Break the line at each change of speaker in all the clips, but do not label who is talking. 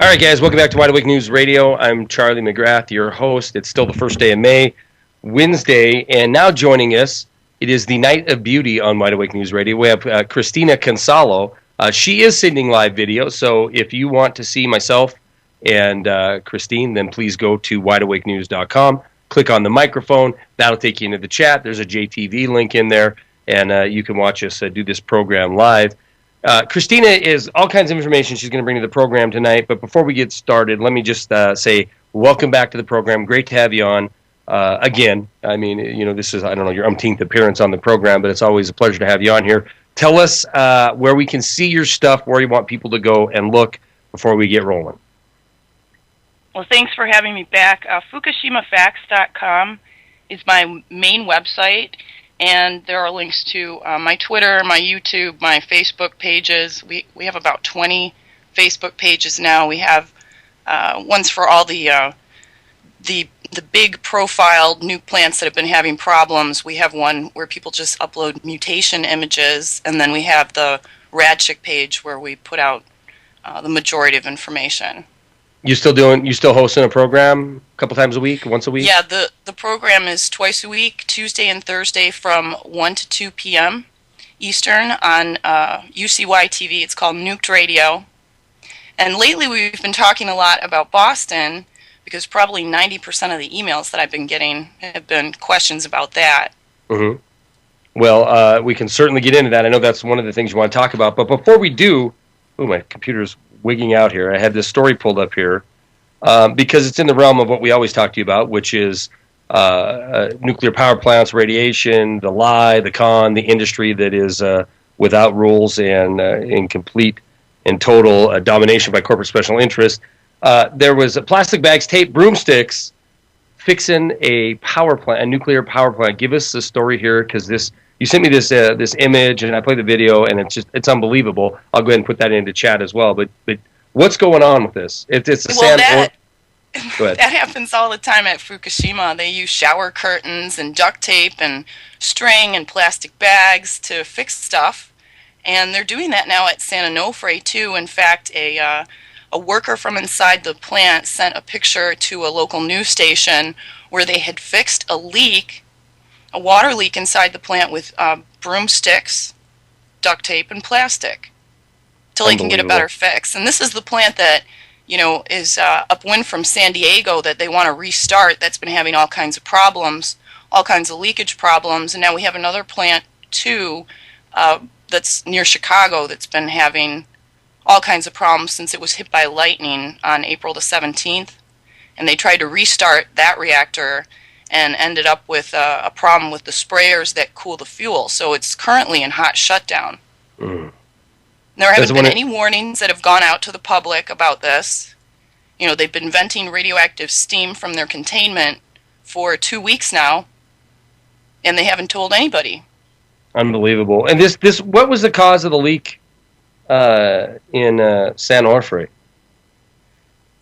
All right, guys, welcome back to Wide Awake News Radio. I'm Charlie McGrath, your host. It's still the first day of May, Wednesday, and now joining us, it is the Night of Beauty on Wide Awake News Radio. We have Christina Consolo. She is sending live video, so if you want to see myself and Christine, then please go to wideawakenews.com, click on the microphone. That'll take you into the chat. There's a JTV link in there, and you can watch us do this program live. Christina is all kinds of information she's going to bring to the program tonight. But before we get started, let me just say welcome back to the program. Great to have you on again. I mean, you know, this is, I don't know, your umpteenth appearance on the program, but it's always a pleasure to have you on here. Tell us where we can see your stuff, where you want people to go and look before we get rolling.
Well, thanks for having me back. FukuShimaFacts.com is my main website. And there are links to my Twitter, my YouTube, my Facebook pages. We have about 20 Facebook pages now. We have ones for all the big profile nuke plants that have been having problems. We have one where people just upload mutation images, and then we have the RadChick page where we put out the majority of information.
You still hosting a program a couple times a week, once a week?
Yeah, the program is twice a week, Tuesday and Thursday from 1 to 2 p.m. Eastern on UCY TV. It's called Nuked Radio. And lately we've been talking a lot about Boston because probably 90% of the emails that I've been getting have been questions about that.
Mm-hmm. Well, we can certainly get into that. I know that's one of the things you want to talk about. But before we do, my computer's wigging out here. I had this story pulled up here because it's in the realm of what we always talk to you about, which is nuclear power plants, radiation, the lie, the con, the industry that is without rules and in complete and total domination by corporate special interest. There was plastic bags, tape, broomsticks fixing a power plant, a nuclear power plant. Give us the story here, because you sent me this image, and I played the video, and it's unbelievable. I'll go ahead and put that into chat as well. But what's going on with this? It's a
that happens all the time at Fukushima. They use shower curtains and duct tape and string and plastic bags to fix stuff, and they're doing that now at San Onofre too. In fact, a worker from inside the plant sent a picture to a local news station where they had fixed a water leak inside the plant with broomsticks, duct tape, and plastic till they can get a better fix. And this is the plant that, you know, is upwind from San Diego that they want to restart. That's been having all kinds of problems, all kinds of leakage problems. And now we have another plant, too, that's near Chicago that's been having all kinds of problems since it was hit by lightning on April the 17th. And they tried to restart that reactor and ended up with a problem with the sprayers that cool the fuel. So it's currently in hot shutdown. Mm. There haven't been any warnings that have gone out to the public about this. You know, they've been venting radioactive steam from their containment for 2 weeks now, and they haven't told anybody.
Unbelievable. And this what was the cause of the leak in San Onofre?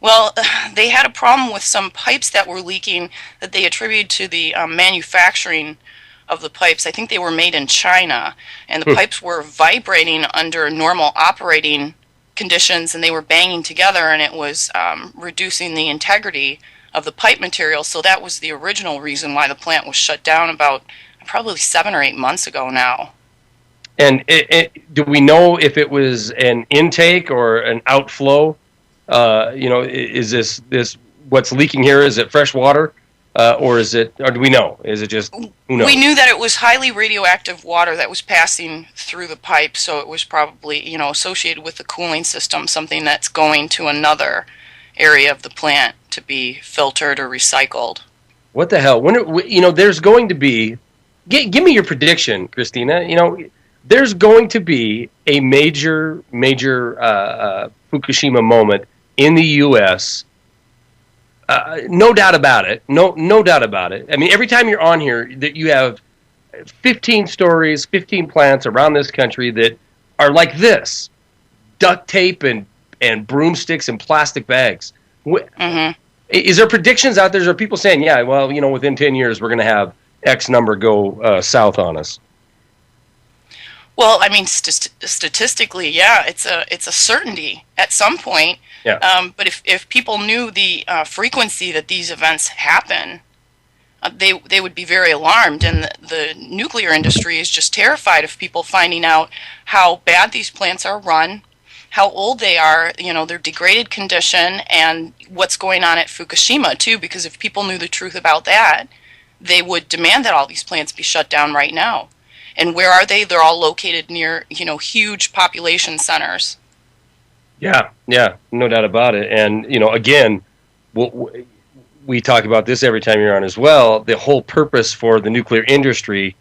Well, they had a problem with some pipes that were leaking that they attributed to the manufacturing of the pipes. I think they were made in China, and the pipes were vibrating under normal operating conditions, and they were banging together, and it was reducing the integrity of the pipe material. So that was the original reason why the plant was shut down about probably 7 or 8 months ago now.
And do we know if it was an intake or an outflow? You know, is this what's leaking here? Is it fresh water, or do we know? Is it just, who knows?
We knew that it was highly radioactive water that was passing through the pipe, so it was probably, you know, associated with the cooling system, something that's going to another area of the plant to be filtered or recycled.
What the hell? You know, there's going to be. Give me your prediction, Christina. You know, there's going to be a major Fukushima moment in the U.S. No doubt about it. No doubt about it. I mean, every time you're on here, that you have 15 stories, 15 plants around this country that are like this: duct tape and broomsticks and plastic bags. Mm-hmm. Is there predictions out there? Is there people saying, yeah, well, you know, within 10 years we're going to have X number go south on us?
Well, I mean, statistically, yeah, it's a certainty. At some point,
Yeah.
But if people knew the frequency that these events happen, they would be very alarmed. And the nuclear industry is just terrified of people finding out how bad these plants are run, how old they are, their degraded condition, and what's going on at Fukushima, too, because if people knew the truth about that, they would demand that all these plants be shut down right now. And where are they? They're all located near, huge population centers.
Yeah, no doubt about it. And, again, we talk about this every time you're on as well. The whole purpose for the nuclear industry,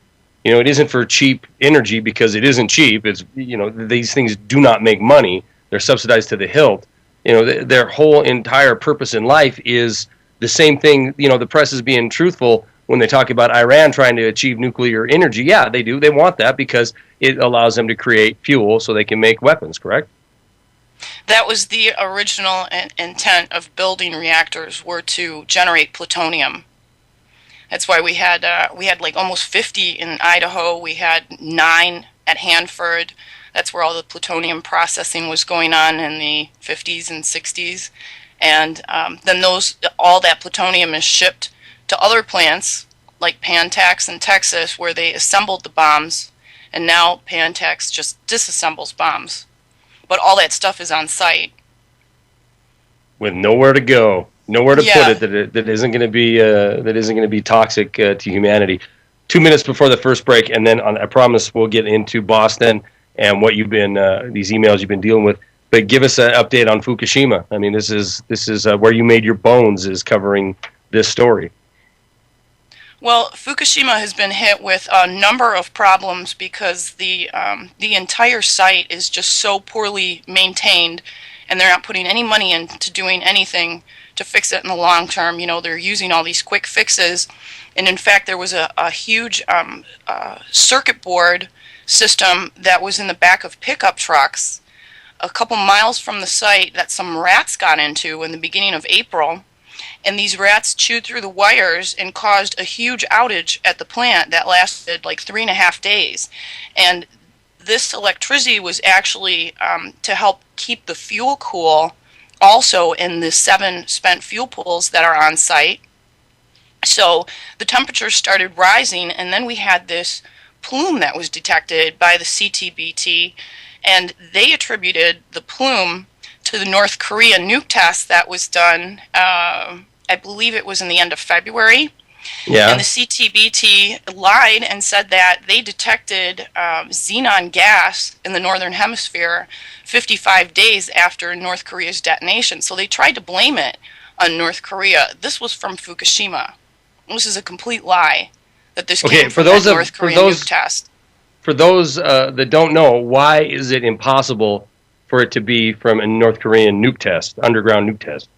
it isn't for cheap energy, because it isn't cheap. It's, these things do not make money. They're subsidized to the hilt. Their whole entire purpose in life is the same thing. The press is being truthful when they talk about Iran trying to achieve nuclear energy. Yeah, they do. They want that because it allows them to create fuel so they can make weapons, correct?
That was the original intent of building reactors, were to generate plutonium. That's why we had like almost 50 in Idaho. We had 9 at Hanford. That's where all the plutonium processing was going on in the 50s and 60s. And then all that plutonium is shipped to other plants like Pantex in Texas, where they assembled the bombs, and now Pantex just disassembles bombs. But all that stuff is on site
with nowhere to go, nowhere to put it that isn't going to be toxic to humanity. 2 minutes before the first break, and then I promise we'll get into Boston and what you've been these emails you've been dealing with. But give us an update on Fukushima. I mean, this is where you made your bones, is covering this story.
Well, Fukushima has been hit with a number of problems because the entire site is just so poorly maintained, and they're not putting any money into doing anything to fix it in the long term. They're using all these quick fixes, and in fact, there was a huge circuit board system that was in the back of pickup trucks a couple miles from the site that some rats got into in the beginning of April. And these rats chewed through the wires and caused a huge outage at the plant that lasted like 3.5 days. And this electricity was actually to help keep the fuel cool, also in the 7 spent fuel pools that are on site. So the temperatures started rising, and then we had this plume that was detected by the CTBT, and they attributed the plume to the North Korea nuke test that was done, I believe it was in the end of February. Yeah. And the CTBT lied and said that they detected xenon gas in the northern hemisphere 55 days after North Korea's detonation. So they tried to blame it on North Korea. This was from Fukushima. This is a complete lie that this came from the North Korean nuke test.
For those that don't know, why is it impossible for it to be from a North Korean nuke test, underground nuke test?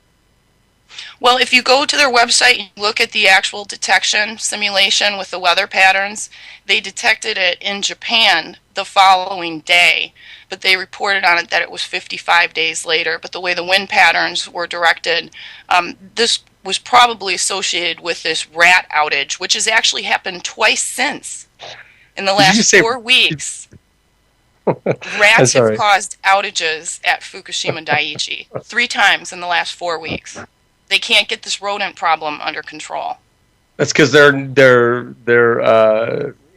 Well, if you go to their website and look at the actual detection simulation with the weather patterns, they detected it in Japan the following day, but they reported on it that it was 55 days later. But the way the wind patterns were directed, this was probably associated with this rat outage, which has actually happened twice since in the last 4 weeks. Rats have caused outages at Fukushima Daiichi 3 times in the last 4 weeks. They can't get this rodent problem under control.
That's because they're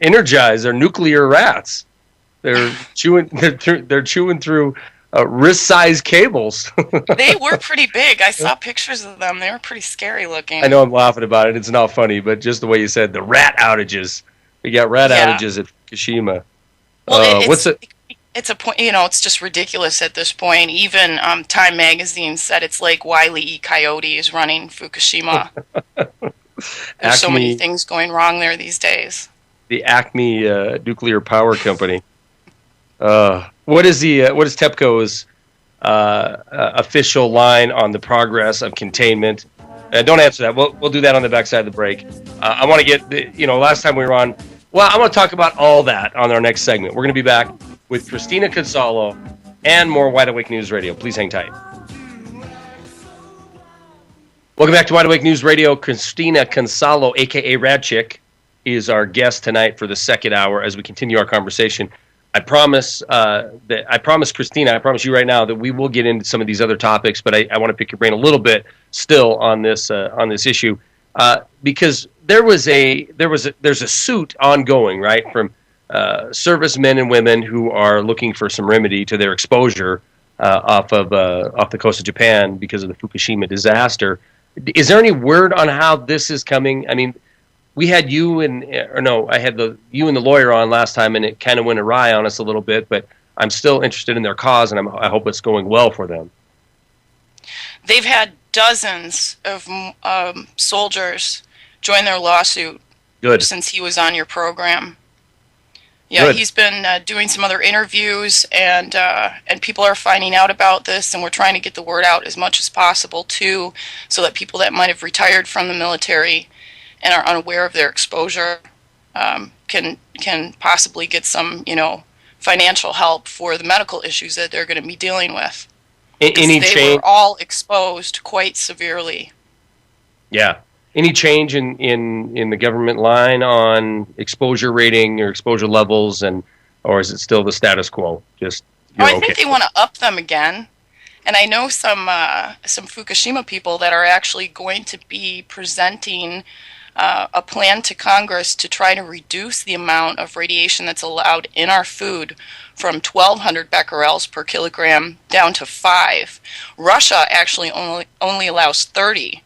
energized. They're nuclear rats. They're chewing through wrist-sized cables.
They were pretty big. I saw pictures of them. They were pretty scary looking.
I know I'm laughing about it. It's not funny, but just the way you said the rat outages. We got rat outages at Fukushima.
Well, it's a point, it's just ridiculous at this point. Even Time Magazine said it's like Wile E. Coyote is running Fukushima. There's so many things going wrong there these days.
The Acme Nuclear Power Company. What is TEPCO's official line on the progress of containment? Don't answer that. We'll do that on the backside of the break. I want to get last time we were on. Well, I want to talk about all that on our next segment. We're going to be back with Christina Consolo and more Wide Awake News Radio. Please hang tight. Welcome back to Wide Awake News Radio. Christina Consolo, a.k.a. RadChick, is our guest tonight for the second hour as we continue our conversation I promise Christina, I promise you right now that we will get into some of these other topics, but I want to pick your brain a little bit still on this issue because there's a suit ongoing, right, from servicemen and women who are looking for some remedy to their exposure off the coast of Japan because of the Fukushima disaster. Is there any word on how this is coming? I mean, we had you I had you and the lawyer on last time, and it kind of went awry on us a little bit. But I'm still interested in their cause, and I hope it's going well for them.
They've had dozens of soldiers join their lawsuit.
Good.
Since he was on your program. Yeah, Good. He's been doing some other interviews, and people are finding out about this, and we're trying to get the word out as much as possible too, so that people that might have retired from the military and are unaware of their exposure can possibly get some, financial help for the medical issues that they're going to be dealing with. They were all exposed quite severely.
Yeah. Any change in the government line on exposure rating or exposure levels, or is it still the status quo?
I think they want to up them again. And I know some Fukushima people that are actually going to be presenting a plan to Congress to try to reduce the amount of radiation that's allowed in our food from 1,200 becquerels per kilogram down to 5. Russia actually only allows 30.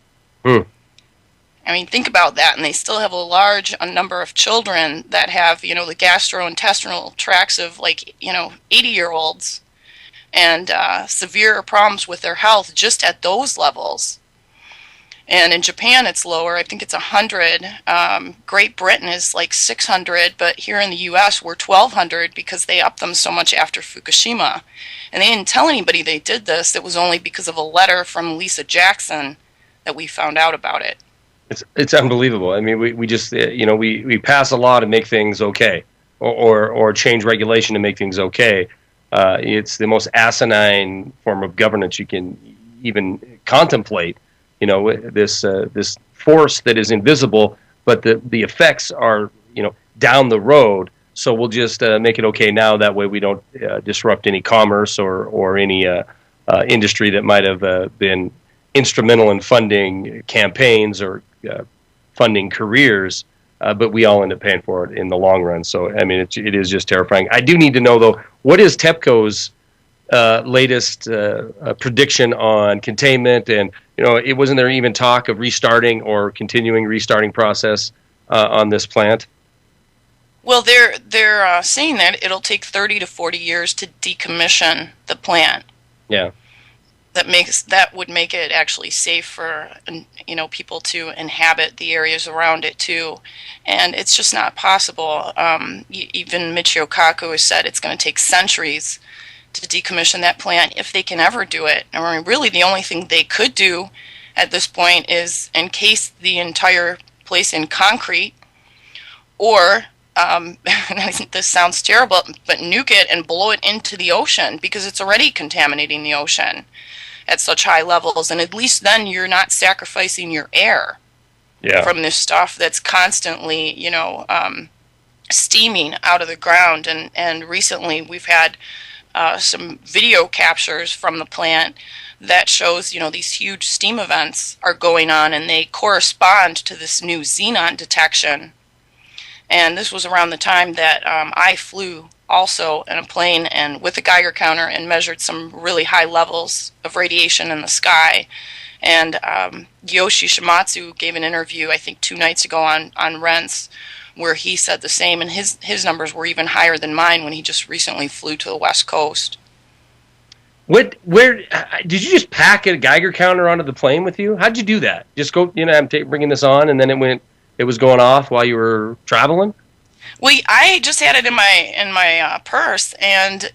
I mean, think about that, and they still have a large number of children that have, the gastrointestinal tracts of 80-year-olds and severe problems with their health just at those levels. And in Japan, it's lower. I think it's 100. Great Britain is 600, but here in the U.S., we're 1,200 because they upped them so much after Fukushima. And they didn't tell anybody they did this. It was only because of a letter from Lisa Jackson that we found out about it.
It's unbelievable. I mean, we just we pass a law to make things okay, or change regulation to make things okay. It's the most asinine form of governance you can even contemplate. This force that is invisible, but the effects are down the road. So we'll just make it okay now. That way we don't disrupt any commerce or any industry that might have been instrumental in funding campaigns or funding careers, but we all end up paying for it in the long run. So, I mean, it is just terrifying. I do need to know, though, what is TEPCO's latest prediction on containment? And, it wasn't there even talk of restarting or continuing restarting process on this plant?
Well, they're saying that it'll take 30 to 40 years to decommission the plant.
Yeah.
That would make it actually safe for people to inhabit the areas around it too, and it's just not possible. Even Michio Kaku has said it's going to take centuries to decommission that plant if they can ever do it. I mean, really, the only thing they could do at this point is encase the entire place in concrete, or this sounds terrible, but nuke it and blow it into the ocean because it's already contaminating the ocean at such high levels, and at least then you're not sacrificing your air from this stuff that's constantly, steaming out of the ground. And recently we've had some video captures from the plant that shows, these huge steam events are going on, and they correspond to this new xenon detection. And this was around the time that I flew also in a plane and with a Geiger counter and measured some really high levels of radiation in the sky. And Yoshi Shimatsu gave an interview, I think 2 nights ago on Rents, where he said the same, and his numbers were even higher than mine when he just recently flew to the West Coast.
Where did you just pack a Geiger counter onto the plane with you? How'd you do that? Just go, I'm bringing this on, and then it was going off while you were traveling?
Well, I just had it in my purse, and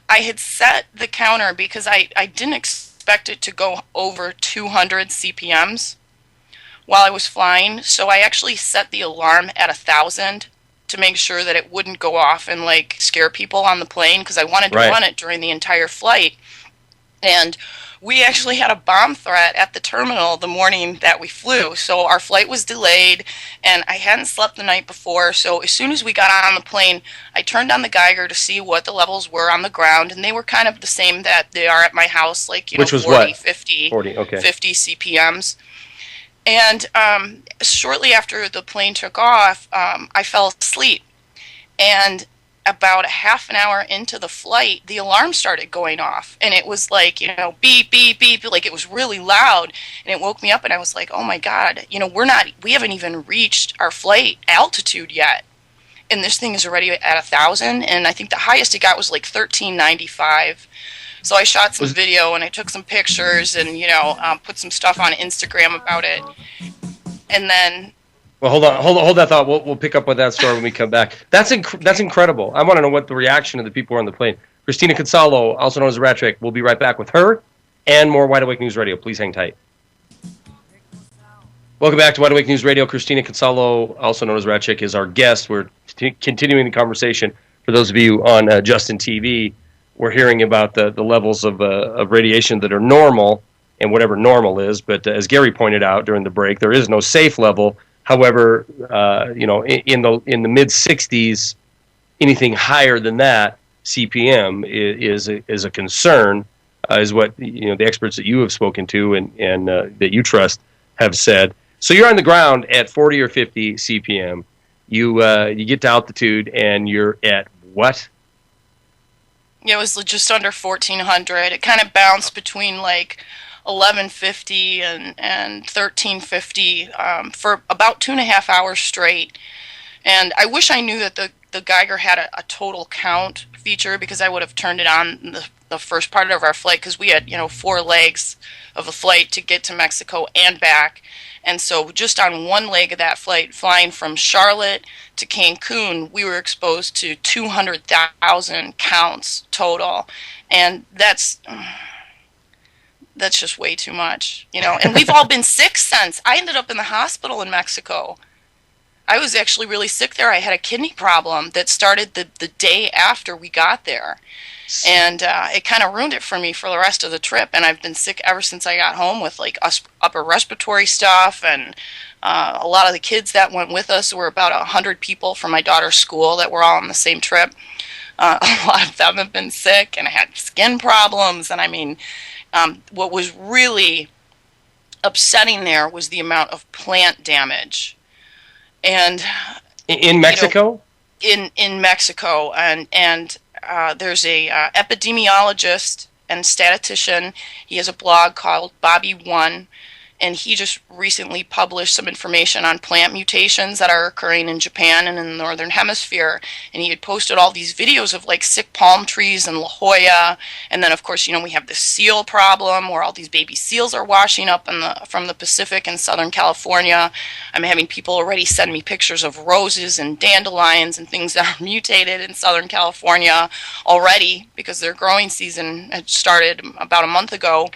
I had set the counter because I didn't expect it to go over 200 CPMs while I was flying. So I actually set the alarm at 1,000 to make sure that it wouldn't go off and scare people on the plane, because I wanted to run it during the entire flight. And we actually had a bomb threat at the terminal the morning that we flew. So our flight was delayed, and I hadn't slept the night before. So as soon as we got on the plane, I turned on the Geiger to see what the levels were on the ground, and they were kind of the same that they are at my house, like,
Which was
40,
what?
50,
40, okay.
50 CPMs. And shortly after the plane took off, I fell asleep. And about a half an hour into the flight, the alarm started going off. And it was like, beep, beep, beep. Like, it was really loud. And it woke me up, and I was like, oh my God, we haven't even reached our flight altitude yet. And this thing is already at 1,000. And I think the highest it got was like 1,395. So I shot some video, and I took some pictures, and, put some stuff on Instagram about it. And then...
Well, hold that thought. We'll pick up with that story when we come back. That's incredible. I want to know what the reaction of the people on the plane. Christina Consolo, also known as RadChick. We'll be right back with her and more Wide Awake News Radio. Please hang tight. Welcome back to Wide Awake News Radio. Christina Consolo, also known as RadChick, is our guest. We're continuing the conversation. For those of you on Justin TV, we're hearing about the levels of radiation that are normal and whatever normal is. But as Gary pointed out during the break, there is no safe level. However, in the mid 60s, anything higher than that CPM is a concern, is what the experts that you have spoken to and that you trust have said. So you're on the ground at 40 or 50 CPM. You get to altitude, and you're at what?
Yeah, it was just under 1,400. It kind of bounced between like 1150 and 1350 for about 2.5 hours straight. And I wish I knew that the Geiger had a total count feature, because I would have turned it on the first part of our flight, because we had 4 legs of a flight to get to Mexico and back. And so just on one leg of that flight, flying from Charlotte to Cancun, we were exposed to 200,000 counts total. And that's just way too much, and we've all been sick since. I ended up in the hospital in Mexico. I was actually really sick there. I had a kidney problem that started the day after we got there. And it kind of ruined it for me for the rest of the trip. And I've been sick ever since I got home with like upper respiratory stuff. And a lot of the kids that went with us, were about 100 people from my daughter's school that were all on the same trip. A lot of them have been sick, and I had skin problems. And I mean, what was really upsetting there was the amount of plant damage. And
in Mexico?
In Mexico, and there's a epidemiologist and statistician. He has a blog called W.A.N, and he just recently published some information on plant mutations that are occurring in Japan and in the Northern Hemisphere. And he had posted all these videos of like sick palm trees in La Jolla. And then, of course, we have this seal problem where all these baby seals are washing up from the Pacific and Southern California. I'm having people already send me pictures of roses and dandelions and things that are mutated in Southern California already, because their growing season had started about a month ago.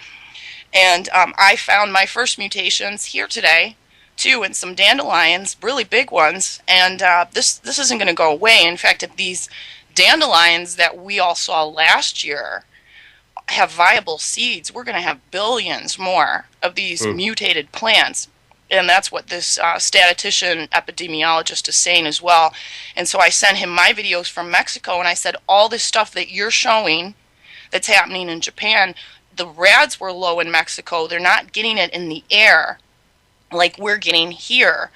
And I found my first mutations here today, too, in some dandelions, really big ones. And this isn't going to go away. In fact, if these dandelions that we all saw last year have viable seeds, we're going to have billions more of these mutated plants. And that's what this statistician epidemiologist is saying as well. And so I sent him my videos from Mexico, and I said, all this stuff that you're showing that's happening in Japan, the rads were low in Mexico. They're not getting it in the air like we're getting here,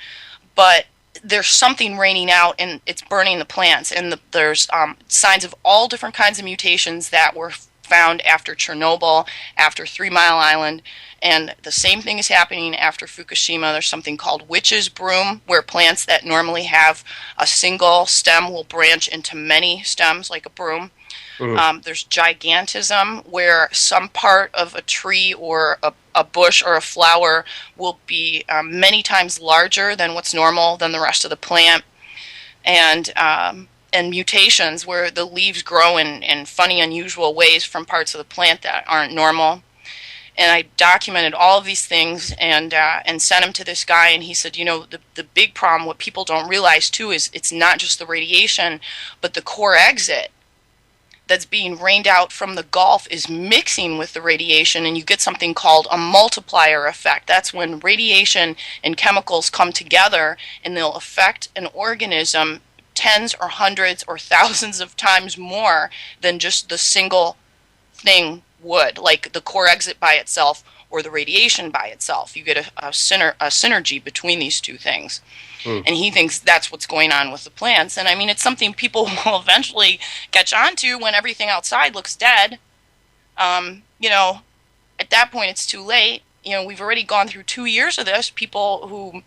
but there's something raining out, and it's burning the plants. And there's signs of all different kinds of mutations that were found after Chernobyl, after 3 Mile Island, and the same thing is happening after Fukushima. There's something called witch's broom, where plants that normally have a single stem will branch into many stems like a broom. There's gigantism, where some part of a tree or a bush or a flower will be many times larger than what's normal than the rest of the plant. And mutations, where the leaves grow in funny, unusual ways from parts of the plant that aren't normal. And I documented all of these things and sent them to this guy. And he said, the big problem, what people don't realize too, is it's not just the radiation, but the core exit. that's being rained out from the Gulf is mixing with the radiation, and you get something called a multiplier effect. That's when radiation and chemicals come together, and they'll affect an organism tens or hundreds or thousands of times more than just the single thing would, like the core exit by itself or the radiation by itself. You get a synergy between these two things. And he thinks that's what's going on with the plants. And I mean, it's something people will eventually catch on to when everything outside looks dead. You know, at that point, it's too late. You know, we've already gone through 2 years of this. People who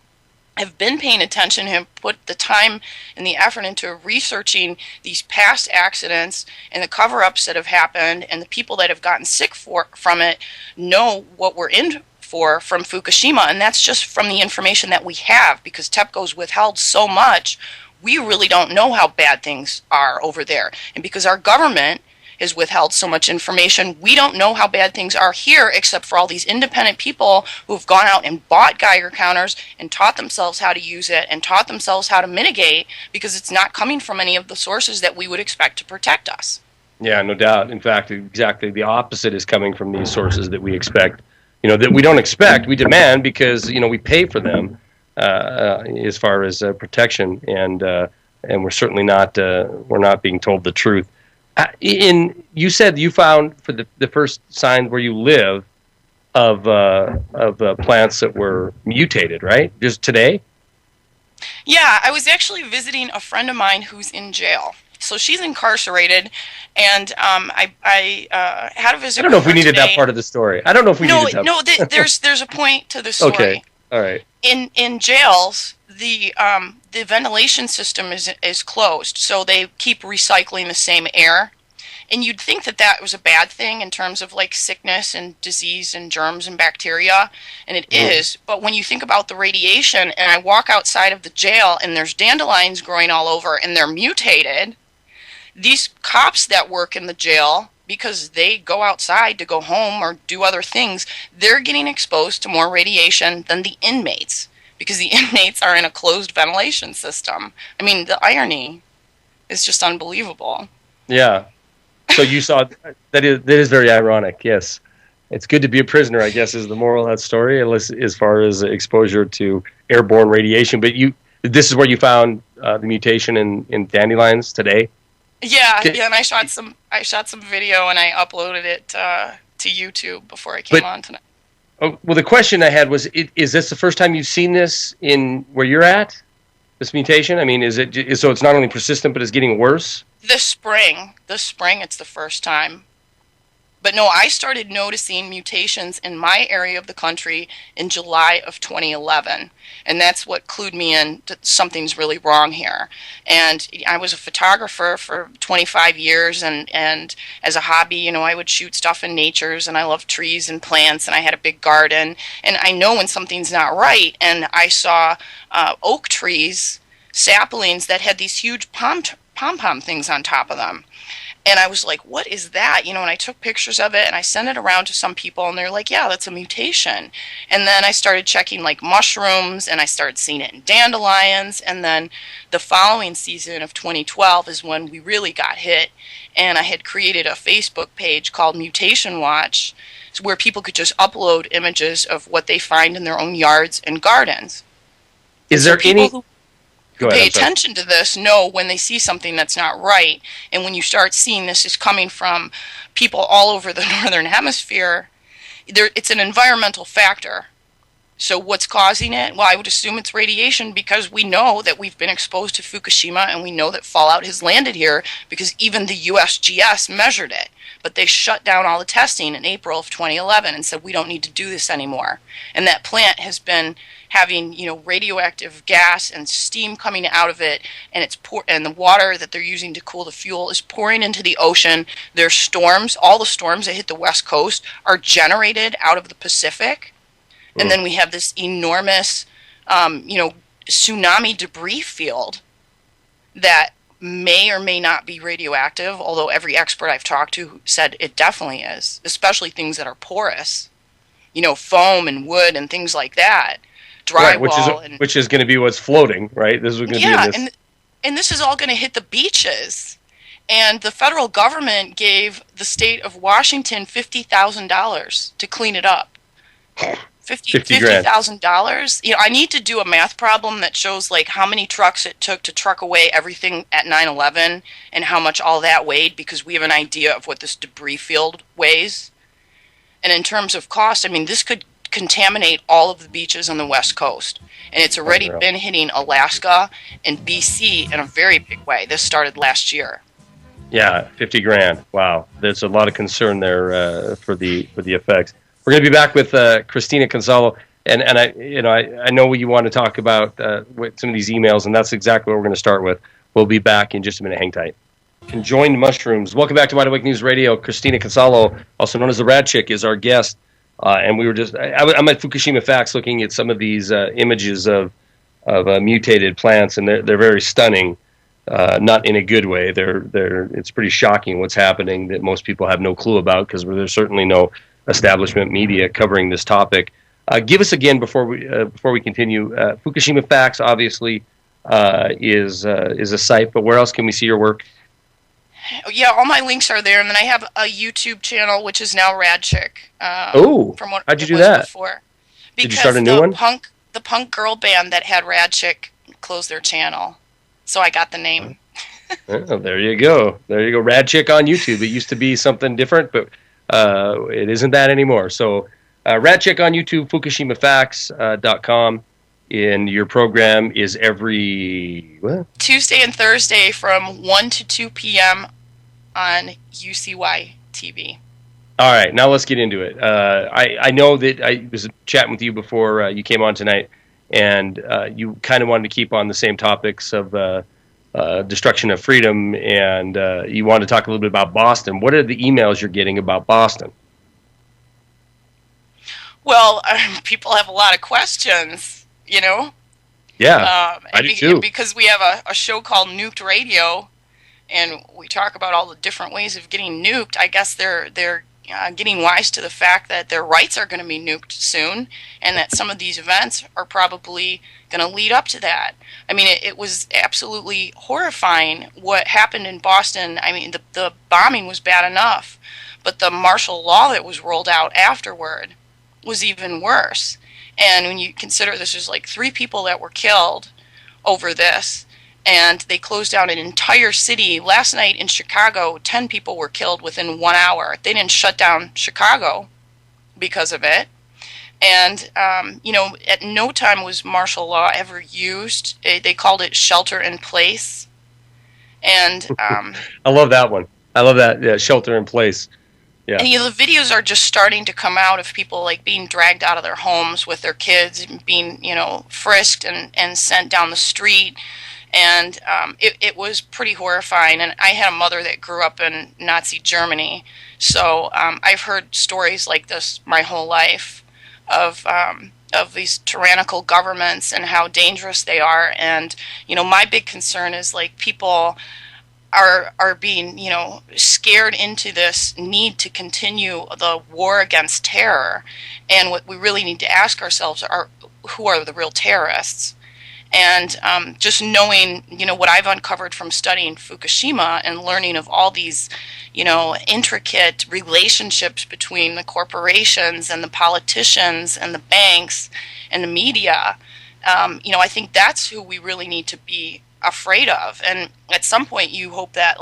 have been paying attention, have put the time and the effort into researching these past accidents and the cover-ups that have happened, and the people that have gotten sick from it know what we're in for from Fukushima, and that's just from the information that we have, because TEPCO's withheld so much. We really don't know how bad things are over there, and because our government has withheld so much information, we don't know how bad things are here, except for all these independent people who've gone out and bought Geiger counters and taught themselves how to use it and taught themselves how to mitigate, because it's not coming from any of the sources that we would expect to protect us.
Yeah, no doubt. In fact, exactly the opposite is coming from these sources that we expect, you know, that we don't expect, we demand, because, you know, we pay for them as far as protection, and we're certainly not we're not being told the truth. You said you found for the first sign where you live of plants that were mutated, right? Just today?
Yeah, I was actually visiting a friend of mine who's in jail. So she's incarcerated, and I had a visit.
I don't know if we needed
today.
that part of the story. I don't know if we needed that.
No, there's a point to the story.
Okay, all right.
In jails, the ventilation system is closed, so they keep recycling the same air. And you'd think that was a bad thing in terms of like sickness and disease and germs and bacteria, and it is. But when you think about the radiation, and I walk outside of the jail and there's dandelions growing all over and they're mutated, these cops that work in the jail, because they go outside to go home or do other things, they're getting exposed to more radiation than the inmates, because the inmates are in a closed ventilation system. I mean, the irony is just unbelievable.
Yeah. So you saw that is very ironic. Yes, it's good to be a prisoner, I guess, is the moral of that story, as far as exposure to airborne radiation. But this is where you found the mutation in dandelions today.
Yeah, and I shot some video and I uploaded it to YouTube before I came on tonight.
Oh, well, the question I had was: is this the first time you've seen this in where you're at? This mutation? I mean, so it's not only persistent, but it's getting worse?
This spring, it's the first time. But no, I started noticing mutations in my area of the country in July of 2011. And that's what clued me in that something's really wrong here. And I was a photographer for 25 years, and as a hobby, you know, I would shoot stuff in natures, and I love trees and plants, and I had a big garden. And I know when something's not right. And I saw oak trees, saplings that had these huge pom-pom things on top of them. And I was like, what is that? You know, and I took pictures of it and I sent it around to some people, and they're like, yeah, that's a mutation. And then I started checking like mushrooms, and I started seeing it in dandelions. And then the following season of 2012 is when we really got hit. And I had created a Facebook page called Mutation Watch, where people could just upload images of what they find in their own yards and gardens.
Is there any...
Who pay attention to this know when they see something that's not right. And when you start seeing this is coming from people all over the northern hemisphere, it's an environmental factor. So what's causing it? Well, I would assume it's radiation, because we know that we've been exposed to Fukushima, and we know that fallout has landed here because even the USGS measured it. But they shut down all the testing in April of 2011 and said we don't need to do this anymore. And that plant has been having, you know, radioactive gas and steam coming out of it, and and the water that they're using to cool the fuel is pouring into the ocean. There's storms. All the storms that hit the West Coast are generated out of the Pacific. And then we have this enormous, tsunami debris field that may or may not be radioactive, although every expert I've talked to said it definitely is, especially things that are porous, you know, foam and wood and things like that. Drywall,
right, which is going to be what's floating, right? This is going to be in this.
And this is all going to hit the beaches. And the federal government gave the state of Washington $50,000 to clean it up.
50 grand.
$50,000. I need to do a math problem that shows like how many trucks it took to truck away everything at 9/11 and how much all that weighed, because we have an idea of what this debris field weighs. And in terms of cost, I mean, this could contaminate all of the beaches on the West Coast. And it's already been hitting Alaska and BC in a very big way. This started last year.
Yeah, 50 grand. Wow. There's a lot of concern there for the effects. We're going to be back with Christina Consolo, and I know you want to talk about some of these emails, and that's exactly what we're going to start with. We'll be back in just a minute. Hang tight. Conjoined mushrooms. Welcome back to Wide Awake News Radio. Christina Consolo, also known as the RadChick, is our guest, and we were I'm at Fukushima Facts looking at some of these images of mutated plants, and they're very stunning. Not in a good way. It's pretty shocking what's happening that most people have no clue about, because there's certainly no establishment media covering this topic. Give us again before we continue. Fukushima Facts obviously is a site, but where else can we see your work?
Yeah, all my links are there, and then I have a YouTube channel which is now RadChick.
From what how'd you do that?
Before.
Did you start a new one?
The punk girl band that had RadChick closed their channel, so I got the name.
Oh, there you go. RadChick on YouTube. It used to be something different, but it isn't that anymore. So RadChick on YouTube, FukushimaFacts.com. And your program is every
Tuesday and Thursday from 1 to 2 p.m. on UCY TV.
All right, now let's get into it. I know that I was chatting with you before you came on tonight, and you kind of wanted to keep on the same topics of destruction of freedom, and you wanted to talk a little bit about Boston. What are the emails you're getting about Boston?
Well, people have a lot of questions.
Yeah, I do too.
Because we have a show called Nuked Radio, and we talk about all the different ways of getting nuked. I guess they're getting wise to the fact that their rights are going to be nuked soon, and that some of these events are probably going to lead up to that. I mean, it was absolutely horrifying what happened in Boston. I mean, the bombing was bad enough, but the martial law that was rolled out afterward was even worse. And when you consider this, there's like 3 people that were killed over this, and they closed down an entire city. Last night in Chicago, 10 people were killed within 1 hour. They didn't shut down Chicago because of it. And, at no time was martial law ever used. They called it shelter in place. And
I love that one. I love that, yeah, shelter in place. Yeah.
And the videos are just starting to come out of people like being dragged out of their homes with their kids, being frisked and sent down the street, and it was pretty horrifying. And I had a mother that grew up in Nazi Germany, so I've heard stories like this my whole life of these tyrannical governments and how dangerous they are. And my big concern is like people are being, scared into this need to continue the war against terror. And what we really need to ask ourselves are, who are the real terrorists? And just knowing, what I've uncovered from studying Fukushima and learning of all these, intricate relationships between the corporations and the politicians and the banks and the media, I think that's who we really need to be afraid of. And at some point you hope that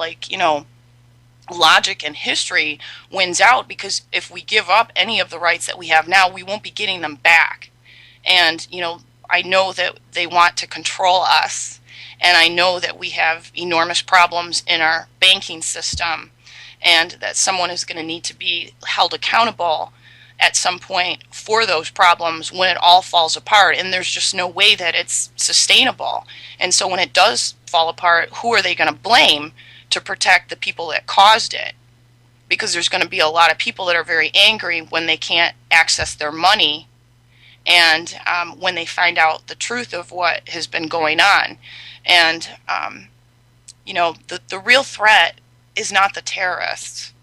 logic and history wins out, because if we give up any of the rights that we have now, we won't be getting them back. And I know that they want to control us, and I know that we have enormous problems in our banking system, and that someone is going to need to be held accountable at some point for those problems when it all falls apart. And there's just no way that it's sustainable. And so when it does fall apart, who are they going to blame to protect the people that caused it? Because there's going to be a lot of people that are very angry when they can't access their money, and when they find out the truth of what has been going on. And the real threat is not the terrorists.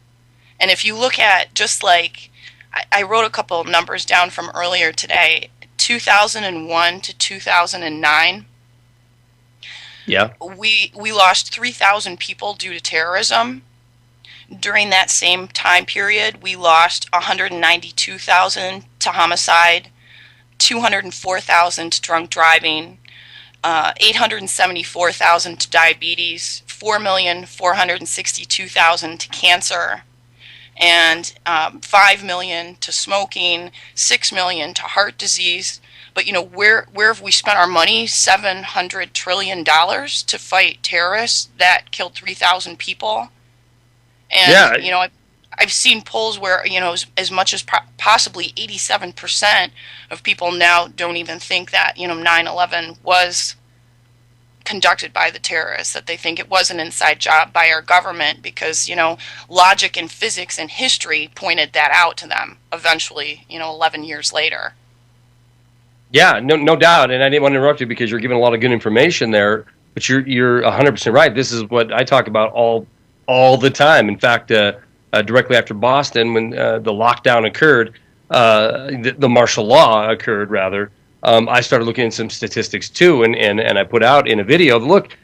And if you look at, just like I wrote a couple of numbers down from earlier today, 2001 to 2009,
Yeah.
We lost 3,000 people due to terrorism. During that same time period, we lost 192,000 to homicide, 204,000 to drunk driving, 874,000 to diabetes, 4,462,000 to cancer, and 5 million to smoking, 6 million to heart disease. But where have we spent our money? $700 trillion to fight terrorists that killed 3,000 people. And
Yeah.
I've seen polls where as much as possibly 87% of people now don't even think that 9/11 was conducted by the terrorists, that they think it was an inside job by our government because logic and physics and history pointed that out to them eventually 11 years later.
Yeah, no doubt. And I didn't want to interrupt you because you're giving a lot of good information there. But you're 100% right. This is what I talk about all the time. In fact, directly after Boston, when the lockdown occurred, the martial law occurred rather. I started looking at some statistics too, and I put out in a video. Look,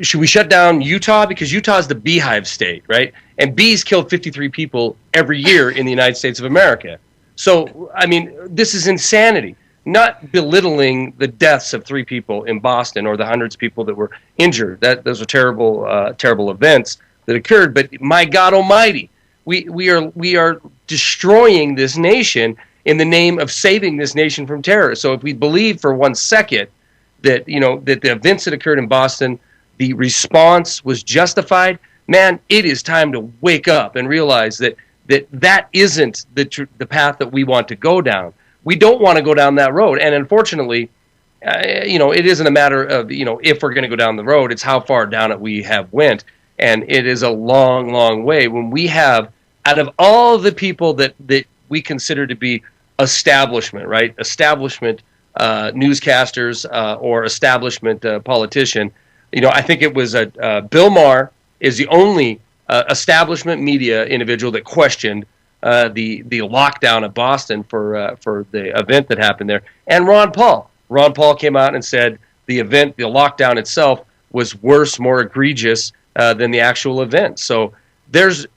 should we shut down Utah because Utah is the beehive state, right? And bees kill 53 people every year in the United States of America. So I mean, this is insanity. Not belittling the deaths of 3 people in Boston or the hundreds of people that were injured. Those are terrible, terrible events that occurred. But my God Almighty, we are destroying this nation in the name of saving this nation from terror. So if we believe for 1 second that that the events that occurred in Boston, the response was justified, man, it is time to wake up and realize that isn't the path that we want to go down. We don't want to go down that road, and unfortunately, it isn't a matter of if we're going to go down the road. It's how far down it we have went, and it is a long, long way. When we have, out of all the people that we consider to be establishment, right? Establishment newscasters or establishment politician. I think it was Bill Maher is the only establishment media individual that questioned the lockdown of Boston for the event that happened there. And Ron Paul. Ron Paul came out and said the lockdown itself was worse, more egregious than the actual event. So there is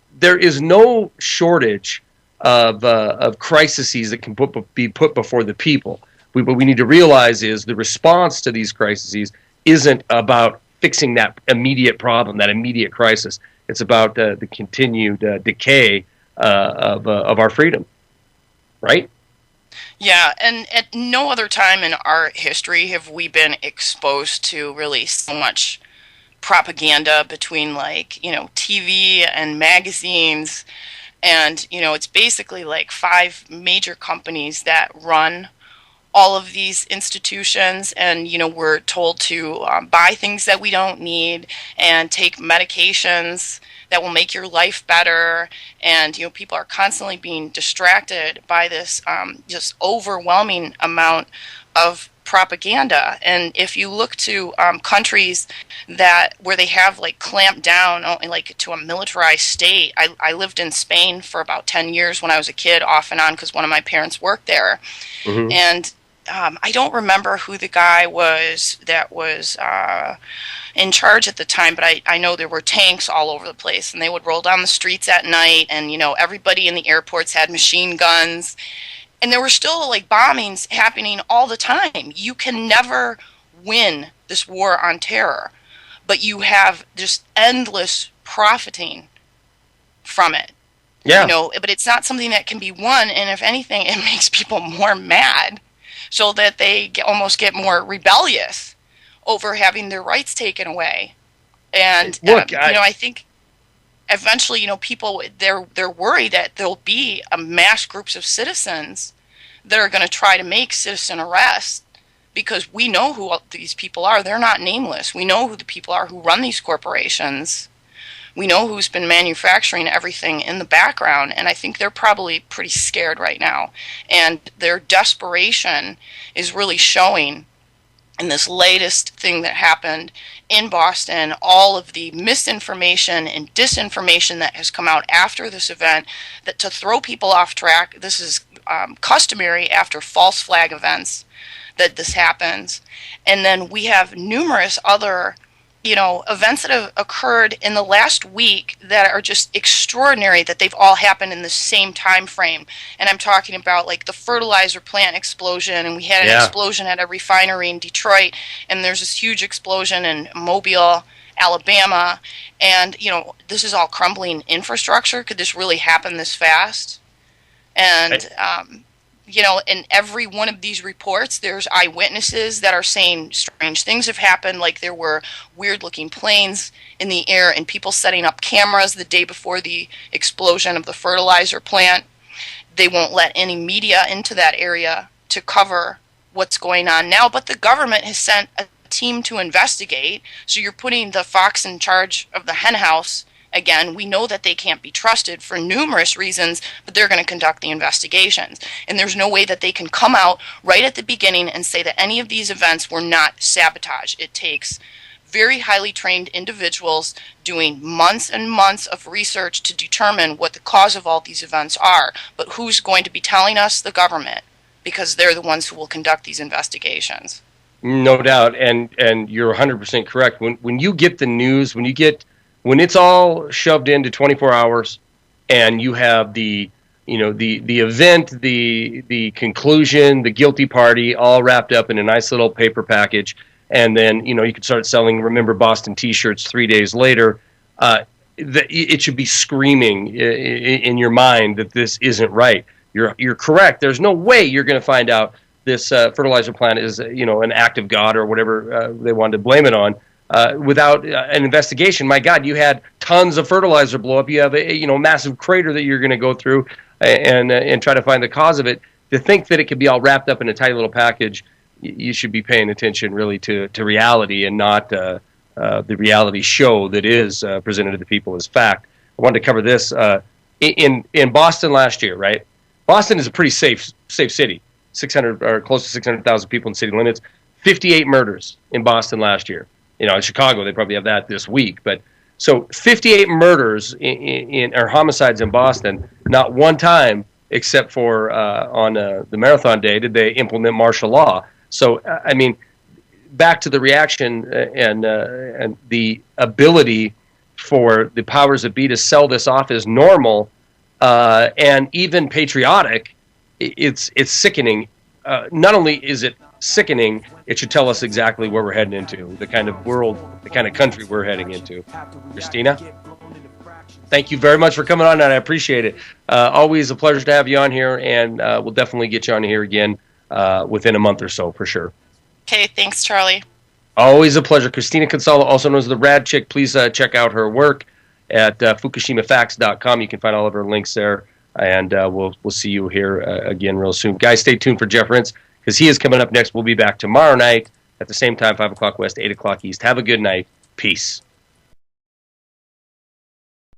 no shortage of crises that can be put before the people. What we need to realize is the response to these crises isn't about fixing that immediate problem, that immediate crisis. It's about the continued decay of our freedom, right?
Yeah, and at no other time in our history have we been exposed to really so much propaganda between TV and magazines. And, it's basically like 5 major companies that run all of these institutions, and we're told to buy things that we don't need and take medications that will make your life better, and people are constantly being distracted by this just overwhelming amount of propaganda. And if you look to countries where they have clamped down to a militarized state, I lived in Spain for about 10 years when I was a kid, off and on, because one of my parents worked there. Mm-hmm. And I don't remember who the guy was that was in charge at the time, but I know there were tanks all over the place, and they would roll down the streets at night, and everybody in the airports had machine guns, and there were still bombings happening all the time. You can never win this war on terror, but you have just endless profiting from it.
Yeah.
But it's not something that can be won, and if anything, it makes people more mad, so that they almost get more rebellious over having their rights taken away. And
look,
I think eventually, people they're worried that there'll be mass groups of citizens that are going to try to make citizen arrests, because we know who these people are. They're not nameless. We know who the people are who run these corporations. We know who's been manufacturing everything in the background, and I think they're probably pretty scared right now. And their desperation is really showing And this latest thing that happened in Boston, all of the misinformation and disinformation that has come out after this event, that to throw people off track, this is customary after false flag events that this happens. And then we have numerous other events that have occurred in the last week that are just extraordinary, that they've all happened in the same time frame. And I'm talking about like the fertilizer plant explosion, and we had an explosion at a refinery in Detroit, and there's this huge explosion in Mobile, Alabama, and this is all crumbling infrastructure. Could this really happen this fast? And in every one of these reports, there's eyewitnesses that are saying strange things have happened, like there were weird-looking planes in the air and people setting up cameras the day before the explosion of the fertilizer plant. They won't let any media into that area to cover what's going on now, but the government has sent a team to investigate, so you're putting the fox in charge of the hen house. Again, we know that they can't be trusted for numerous reasons, but they're going to conduct the investigations. And there's no way that they can come out right at the beginning and say that any of these events were not sabotage. It takes very highly trained individuals doing months and months of research to determine what the cause of all these events are. But who's going to be telling us? The government, because they're the ones who will conduct these investigations.
No doubt, and you're 100% correct. When you get the news, when it's all shoved into 24 hours, and you have the event, the conclusion, the guilty party, all wrapped up in a nice little paper package, and then you can start selling Remember Boston T-shirts 3 days later. It should be screaming in your mind that this isn't right. You're correct. There's no way you're going to find out this fertilizer plant is an act of God or whatever they wanted to blame it on. Without an investigation. My God, you had tons of fertilizer blow up. You have a massive crater that you're going to go through and try to find the cause of it. To think that it could be all wrapped up in a tight little package, you should be paying attention really to reality and not the reality show that is presented to the people as fact. I wanted to cover this in Boston last year. Right, Boston is a pretty safe city. 600 or close to 600,000 people in city limits. 58 murders in Boston last year. In Chicago, they probably have that this week. But so 58 murders or homicides in Boston. Not one time, except for on the marathon day, did they implement martial law. So back to the reaction and the ability for the powers that be to sell this off as normal and even patriotic. It's sickening. Not only is it sickening, it should tell us exactly where we're heading into, the kind of world, the kind of country we're heading into. Christina, thank you very much for coming on, and I appreciate it. Always a pleasure to have you on here, and we'll definitely get you on here again within a month or so, for sure.
Okay, thanks, Charlie.
Always a pleasure. Christina Consolo, also known as the RadChick. Please check out her work at fukushimafacts.com. You can find all of her links there, and we'll see you here again real soon. Guys, stay tuned for Jeff Rintz, because he is coming up next. We'll be back tomorrow night at the same time, 5 o'clock West, 8 o'clock East. Have a good night. Peace.